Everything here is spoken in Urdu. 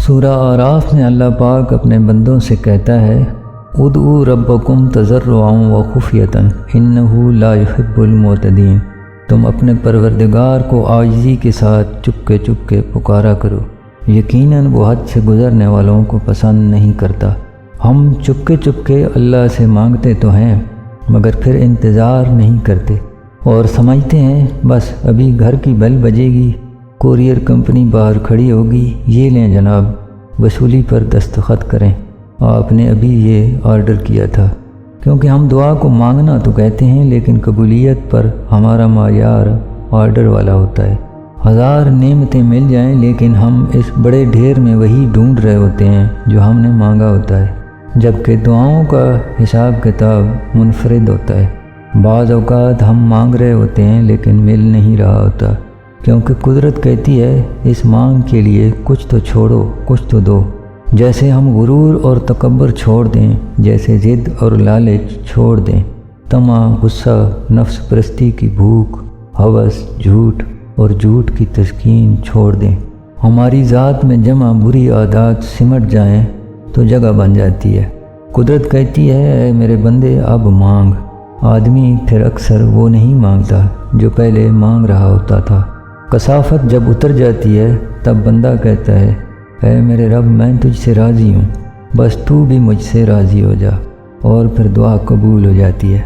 سورہ اعراف میں اللہ پاک اپنے بندوں سے کہتا ہے ادعوا ربکم تضرعا وخفیۃ انہ لا یحب المعتدین، تم اپنے پروردگار کو عاجزی کے ساتھ چپ کے پکارا کرو، یقیناً وہ حد سے گزرنے والوں کو پسند نہیں کرتا۔ ہم چپ کے اللہ سے مانگتے تو ہیں مگر پھر انتظار نہیں کرتے اور سمجھتے ہیں بس ابھی گھر کی بیل بجے گی، کورئیر کمپنی باہر کھڑی ہوگی، یہ لیں جناب وصولی پر دستخط کریں، آپ نے ابھی یہ آرڈر کیا تھا۔ کیونکہ ہم دعا کو مانگنا تو کہتے ہیں لیکن قبولیت پر ہمارا معیار آرڈر والا ہوتا ہے۔ ہزار نعمتیں مل جائیں لیکن ہم اس بڑے ڈھیر میں وہی ڈھونڈ رہے ہوتے ہیں جو ہم نے مانگا ہوتا ہے، جبکہ دعاؤں کا حساب کتاب منفرد ہوتا ہے۔ بعض اوقات ہم مانگ رہے ہوتے ہیں لیکن مل نہیں رہا ہوتا، کیونکہ قدرت کہتی ہے اس مانگ کے لیے کچھ تو چھوڑو، کچھ تو دو۔ جیسے ہم غرور اور تکبر چھوڑ دیں، جیسے ضد اور لالچ چھوڑ دیں، طمع، غصہ، نفس پرستی کی بھوک، ہوس، جھوٹ اور جھوٹ کی تسکین چھوڑ دیں، ہماری ذات میں جمع بری عادات سمٹ جائیں تو جگہ بن جاتی ہے۔ قدرت کہتی ہے اے میرے بندے اب مانگ۔ آدمی پھر اکثر وہ نہیں مانگتا جو پہلے مانگ رہا ہوتا تھا۔ کثافت جب اتر جاتی ہے تب بندہ کہتا ہے اے میرے رب میں تجھ سے راضی ہوں، بس تو بھی مجھ سے راضی ہو جا، اور پھر دعا قبول ہو جاتی ہے۔